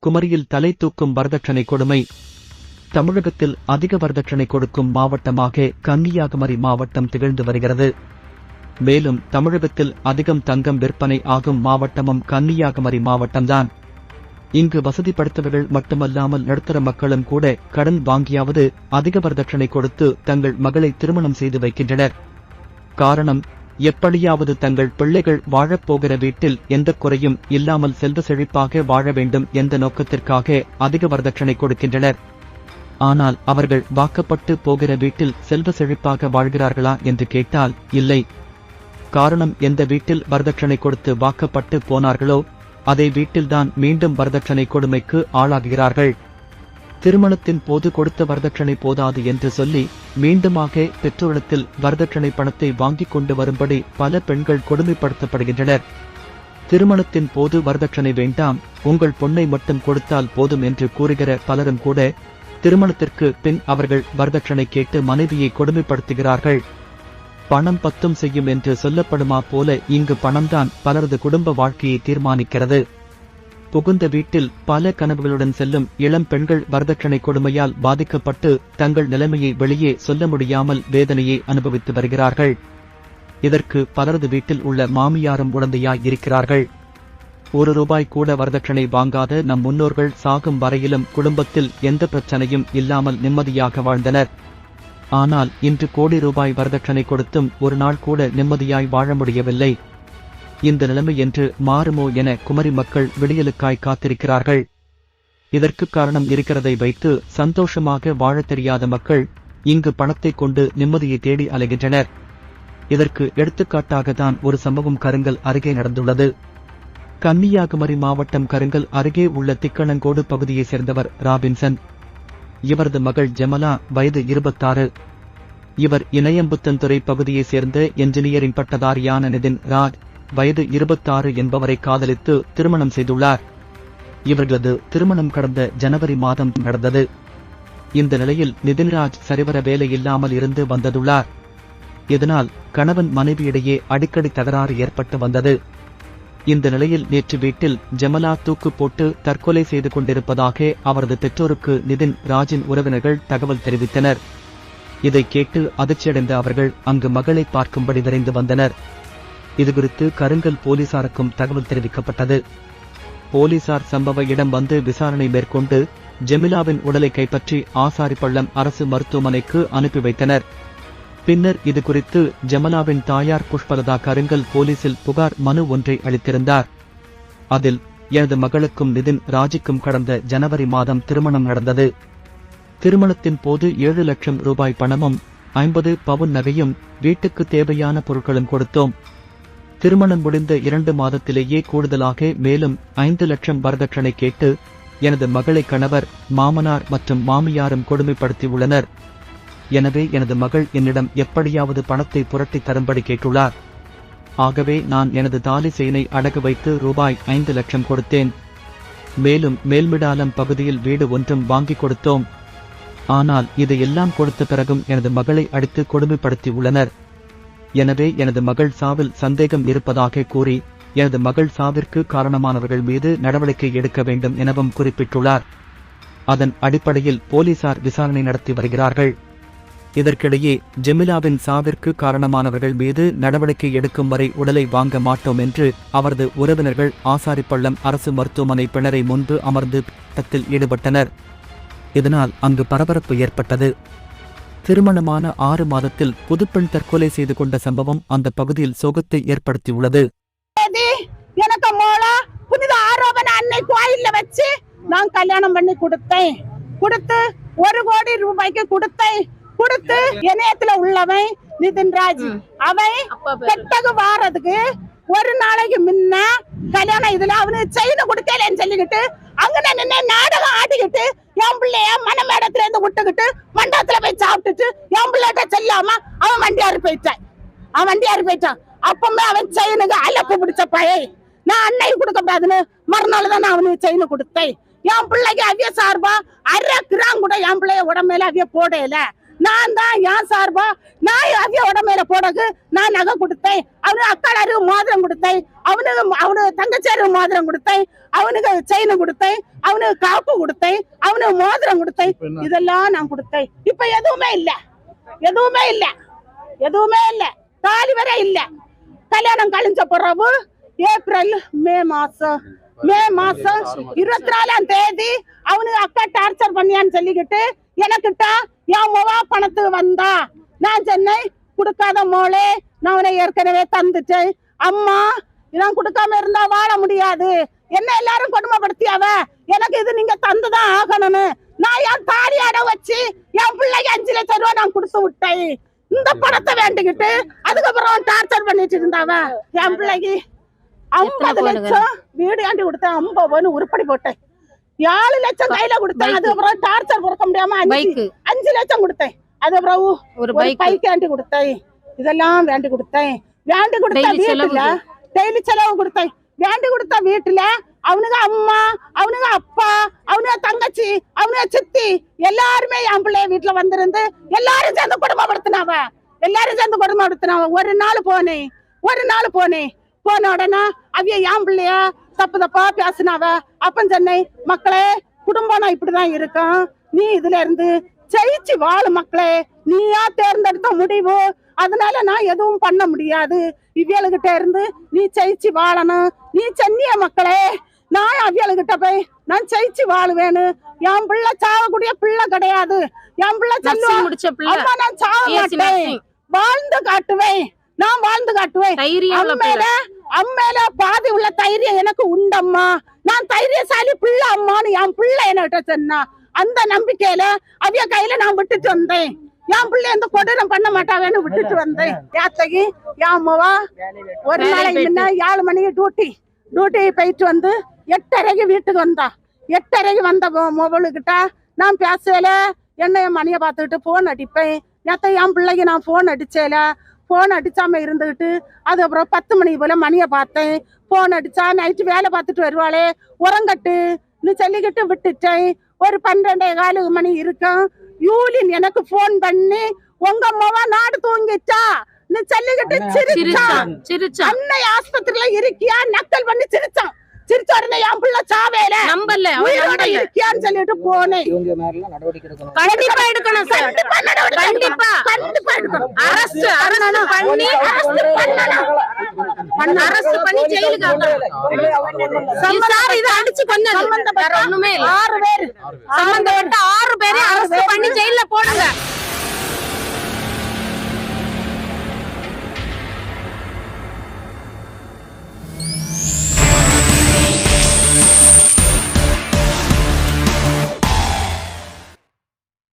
குமரியில் தலை தூக்கும் வரதட்சணை கொடுமை. தமிழகத்தில் அதிக வரதட்சணை கொடுக்கும் மாவட்டமாக கன்னியாகுமரி மாவட்டம் திகழ்ந்து வருகிறது. மேலும் தமிழகத்தில் அதிகம் தங்கம் விற்பனை ஆகும் மாவட்டமும் கன்னியாகுமரி மாவட்டம்தான். இங்கு வசதி படைத்தவர்கள் மட்டுமல்லாமல் நடுத்தர மக்களும் கூட கடன் வாங்கியாவது அதிக வரதட்சணை கொடுத்து தங்கள் மகளை திருமணம் செய்து வைக்கின்றனர். காரணம், எப்படியாவது தங்கள் பிள்ளைகள் வாழப்போகிற வீட்டில் எந்த குறையும் இல்லாமல் செல்வ செழிப்பாக வாழ வேண்டும் என்ற நோக்கத்திற்காக அதிக வரதட்சணை கொடுக்கின்றனர். ஆனால் அவர்கள் வாக்கப்பட்டு போகிற வீட்டில் செல்வ செழிப்பாக வாழ்கிறார்களா என்று கேட்டால் இல்லை. காரணம், எந்த வீட்டில் வரதட்சணை கொடுத்து வாக்கப்பட்டு போனார்களோ அதே வீட்டில்தான் மீண்டும் வரதட்சணை கொடுமைக்கு ஆளாகிறார்கள். திருமணத்தின் போது கொடுத்த வரதட்சணை போதாது என்று சொல்லி மீண்டுமாக பெற்றோரிடத்தில் வரதட்சணை பணத்தை வாங்கிக் கொண்டு வரும்படி பல பெண்கள் கொடுமைப்படுத்தப்படுகின்றனர். திருமணத்தின் போது வரதட்சணை வேண்டாம், உங்கள் பொண்ணை மட்டும் கொடுத்தால் போதும் என்று கூறுகிற பலரும் கூட திருமணத்திற்கு பின் அவர்கள் வரதட்சணை கேட்டு மனைவியை கொடுமைப்படுத்துகிறார்கள். பணம் பத்தும் செய்யும் என்று சொல்லப்படுமா போல இங்கு பணம்தான் பலரது குடும்ப வாழ்க்கையை தீர்மானிக்கிறது. புகுந்த வீட்டில் பல கனவுகளுடன் செல்லும் இளம் பெண்கள் வரதட்சணை கொடுமையால் பாதிக்கப்பட்டு தங்கள் நிலைமையை வெளியே சொல்ல முடியாமல் வேதனையை அனுபவித்து வருகிறார்கள். இதற்கு பலரது வீட்டில் உள்ள மாமியாரும் உடந்தையாய் இருக்கிறார்கள். ₹1 கூட வரதட்சணை வாங்காத நம் முன்னோர்கள் சாகும் வரையிலும் குடும்பத்தில் எந்த பிரச்சனையும் இல்லாமல் நிம்மதியாக வாழ்ந்தனர். ஆனால் இன்று கோடி ரூபாய் வரதட்சணை கொடுத்தும் ஒரு நாள் கூட நிம்மதியாய் வாழ முடியவில்லை. இந்த நிலைமை என்று மாறுமோ என குமரி மக்கள் விடியலுக்காய் காத்திருக்கிறார்கள். இதற்கு காரணம் இருக்கிறதை வைத்து சந்தோஷமாக வாழத் தெரியாத மக்கள் இங்கு பணத்தை கொண்டு நிம்மதியை தேடி அலைகின்றனர். இதற்கு எடுத்துக்காட்டாகத்தான் ஒரு சம்பவம் கருங்கல் அருகே நடந்துள்ளது. கன்னியாகுமரி மாவட்டம் கருங்கல் அருகே உள்ள திக்கணங்கோடு பகுதியைச் சேர்ந்தவர் ராபின்சன். இவரது மகள் ஜெமலா, வயது 26. இவர் இணையம்புத்தன்துறை பகுதியைச் சேர்ந்த என்ஜினியரிங் பட்டதாரியான நிதின் ராஜ், வயது 26 என்பவரை காதலித்து திருமணம் செய்துள்ளார். இவர்களது திருமணம் கடந்த ஜனவரி மாதம் நடந்தது. இந்த நிலையில் நிதின்ராஜ் சரிவர வேலை இல்லாமல் இருந்து வந்துள்ளார். இதனால் கணவன் மனைவியிடையே அடிக்கடி தகராறு ஏற்பட்டு வந்தது. இந்த நிலையில் நேற்று வீட்டில் ஜெமலா தூக்கு போட்டு தற்கொலை செய்து கொண்டிருப்பதாக அவரது பெற்றோருக்கு நிதின் ராஜின் உறவினர்கள் தகவல் தெரிவித்தனர். இதை கேட்டு அதிர்ச்சியடைந்த அவர்கள் அங்கு மகளை பார்க்கும்படி விரைந்து வந்தனர். இதுகுறித்து கருங்கல் போலீசாருக்கும் தகவல் தெரிவிக்கப்பட்டது. போலீசார் சம்பவ இடம் வந்து விசாரணை மேற்கொண்டு ஜெமிலாவின் உடலை கைப்பற்றி ஆசாரிப்பள்ளம் அரசு மருத்துவமனைக்கு அனுப்பி வைத்தனர். பின்னர் இதுகுறித்து ஜெமலாவின் தாயார் புஷ்பலதா கருங்கல் போலீசில் புகார் மனு ஒன்றை அளித்திருந்தார். அதில், எனது மகளுக்கும் நிதின் ராஜுக்கும் கடந்த ஜனவரி மாதம் திருமணம் நடந்தது. திருமணத்தின் போது ₹7 லட்சம் பணமும் 50 பவுன் நகையும் வீட்டுக்கு தேவையான பொருட்களும் கொடுத்தோம். திருமணம் முடிந்த 2 மாதத்திலேயே கூடுதலாக மேலும் 5 லட்சம் வரதட்சணை கேட்டு எனது மகளை கணவர், மாமனார் மற்றும் மாமியாரும் கொடுமைப்படுத்தியுள்ளனர். எனவே எனது மகள் என்னிடம் எப்படியாவது பணத்தை புரட்டி தரும்படி கேட்டுள்ளார். ஆகவே நான் எனது தாலி செயினை அடகு வைத்து ₹5 லட்சம் கொடுத்தேன். மேலும் மேல்மிடாலம் பகுதியில் வீடு ஒன்றும் வாங்கிக் கொடுத்தோம். ஆனால் இதையெல்லாம் கொடுத்த பிறகும் எனது மகளை அடித்து கொடுமைப்படுத்தியுள்ளனர். எனவே எனது மகள் சாவில் சந்தேகம் இருப்பதாக கூறி எனது மகள் சாவிற்கு காரணமானவர்கள் மீது நடவடிக்கை எடுக்க வேண்டும் எனவும் குறிப்பிட்டுள்ளார். அதன் அடிப்படையில் போலீசார் விசாரணை நடத்தி வருகிறார்கள். இதற்கிடையே ஜெமிலாவின் சாவிற்கு காரணமானவர்கள் மீது நடவடிக்கை எடுக்கும் வரை உடலை வாங்க மாட்டோம் என்று அவரது உறவினர்கள் ஆசாரிப்பள்ளம் அரசு மருத்துவமனை பிணரை முன்பு அமர்ந்து போராட்டத்தில் ஈடுபட்டனர். இதனால் அங்கு பரபரப்பு ஏற்பட்டது. திருமணமான 6 மாதத்தில் புதுப்பெண் தற்கொலை செய்து கொண்ட சம்பவம் அந்த பகுதியில் சோகத்தை ஏற்படுத்தியுள்ளது. எனக்கு மோளா புனித ஆரோபண அன்னை கோயில்ல வச்சு நான் கல்யாணம் பண்ணி கொடுத்தேன். கொடுத்து ₹1 கோடி கொடுத்து இணையத்துல உள்ளவன் நிதின்ராஜ். அவன் கெட்டகு வாரதுக்கு ஒரு நாளைக்கு முன்ன கல்யாணம் இதுல அவனுக்கு செயின் கொடுக்கலன்னு சொல்லிக்கிட்டு அங்கன நின்று நாடகம் ஆடிக்கிட்டு என் பிள்ளைய மனமேடத்துல இருந்து விட்டுக்கிட்டு மண்டபத்துல போய் சாப்பிட்டுட்டு என் பிள்ளைகிட்ட செல்லாம அவன் வண்டியாரு போயிட்டான். அப்பமே அவன் செயினுக்கு அலப்பு பிடிச்ச பையன். நான் அன்னை கொடுக்க கூடாதுன்னு மறுநாள் தான் நான் அவனுக்கு செயின் கொடுத்தேன். என் பிள்ளைக்கு அவிய சார்பா 1/2 கிராம் கூட என் பிள்ளைய உடம்பேல அவிய போடையில. நான் தான் என் சார்பா நான் அவிய உடமையில போடக்கு நான் நகை கொடுத்தேன், அவனுக்கு அக்காளாருக்கு மோதிரம் கொடுத்தேன், அவனுக்கு தங்கச்சாருக்கு மோதிரம் கொடுத்தேன், அவனுக்கு செயின் கொடுத்தேன், அவனுக்கு காப்பு கொடுத்தேன், அவனுக்கு மோதிரம் கொடுத்தேன், இதெல்லாம் நான் கொடுத்தேன். இப்ப எதுவுமே இல்ல, எதுவுமே இல்ல, எதுவுமே இல்ல, தாலி வர இல்ல. கல்யாணம் கழிஞ்ச பிறகு ஏப்ரல் மே மாசம் 24ஆம் தேதி அவனுக்கு அக்கா டார்ச்சர் பண்ணியான்னு சொல்லிக்கிட்டு எனக்கிட்ட என் முவா பணத்துக்கு வந்தா. நான் சென்னை கொடுக்காத மோளே, நான் அவனை ஏற்கனவே தந்துட்டேன். அம்மா இதான் கொடுக்காம இருந்தா வாழ முடியாது, என்ன எல்லாரும் கொடுமைப்படுத்தியாவ, எனக்கு இது நீங்க தந்துதான் ஆகணும்னு நான் என் தாலி அடை வச்சு என் பிள்ளைக்கு 5 லட்சம் ரூபாய் நான் கொடுத்து விட்டேன். இந்த பணத்தை வேண்டிக்கிட்டு அதுக்கப்புறம் டார்ச்சர் பண்ணிட்டு இருந்தாவ. என் பிள்ளைக்கு 50 லட்சம் வீடு ஆண்டி கொடுத்தேன், 50 பவுன் உருப்படி போட்டேன், 7 லட்சம் கையில கொடுத்தேன். அதுக்கப்புறம் டார்ச்சர் பொறுக்க முடியாம 5 லட்சம் கொடுத்தேன். அதுக்கப்புறம் ஒரு பைக் ஆண்டி கொடுத்தேன். இதெல்லாம் வேண்டி கொடுத்தேன். வேண்டி கொடுத்த வீட்டுல டெய்லி செலவு கொடுத்தேன். வேண்டி கொடுத்த வீட்டுல அவனுக்கு அம்மா, அவனுக்கு அப்பா, அவனுக்கு தங்கச்சி, அவனுக்கு சித்தி எல்லாருமே என் பிள்ளைய வீட்டுல வந்திருந்து எல்லாரும் சேர்ந்து குடும்பப்படுத்தினாவ, எல்லாரும் சேர்ந்து குடும்பப்படுத்தினாவ. ஒரு நாள் போனேன். போன உடனே அவிய என் பிள்ளைய தப்பா பேசினாவ. அப்பன் சென்னை மக்களே, குடும்பம் இப்படிதான் இருக்கும், நீ இதுல இருந்து ஜெயிச்சு வாழு மக்களே, நீயா தேர்ந்தெடுத்த முடிவு, அதனால நான் எதுவும் பண்ண முடியாது. இவியலுகிட்ட இருந்து நீ ஜெயிச்சு வாழணும், நீ சென்னிய மக்களே. நான் அவியலுகிட்ட போய் நான் ஜெயிச்சு வாழுவேன்னு. என் பிள்ளை சாவக்கூடிய பிள்ளை கிடையாது. என் பிள்ளை சொல்லுவான், அம்மா நான் சாவ மாட்டேன், வாழ்ந்து காட்டுவேன், நான் வாழ்ந்து காட்டுவேன். அம்மையில பாதி உள்ள தைரியம் எனக்கு உண்டம்மா, நான் தைரியசாலி பிள்ளை அம்மான்னு என் பிள்ளை என்கிட்ட சொன்னா. அந்த நம்பிக்கையில அவிய கையில நான் விட்டுட்டு வந்தேன். என் பிள்ளை எந்த கொடூரம் பண்ண மாட்டாவேன்னு விட்டுட்டு வந்தேன். யாத்தகி என் அம்மாவா ஒரு நாளைக்கு முன்ன 7 மணிக்கு டியூட்டி போயிட்டு வந்து 8:30 வீட்டுக்கு வந்தா. 8:30 வந்த மொபைலுக்கிட்ட நான் பேசல, என்னைய மணியை பார்த்துக்கிட்டு போன் அடிப்பேன். நேத்த என் பிள்ளைக்கு நான் போன் அடிச்சேல, போன் அடிச்சாம இருந்துகிட்டு அதுக்கப்புறம் 10 மணிக்கு போல மணியை பார்த்தேன். போன் அடிச்சா நைட்டு வேலை பார்த்துட்டு வருவாளே உரங்கட்டு சொல்லிக்கிட்டு விட்டுட்டேன். ஒரு 12:15 மணி இருக்கும். யூலின் எனக்கு போன் பண்ணி உங்க அம்மாவா நாடு தூங்கிச்சா சொல்லிக்கிட்டு சிரிச்சான். அன்னை ஆஸ்பத்திரியில இருக்கியா நக்கல் பண்ணி சிரிச்சான். சிரிச்ச உடனே என் பிள்ளை சாவேல உயிரோட இருக்கியான்னு சொல்லிட்டு போனேன். கண்டிப்பா எடுக்கணும் சார், கண்டிப்பா அரசு பண்ணி ஜெயிலுக்கு அடிச்சு கொன்னது. 6 பேர் சம்பந்தப்பட்ட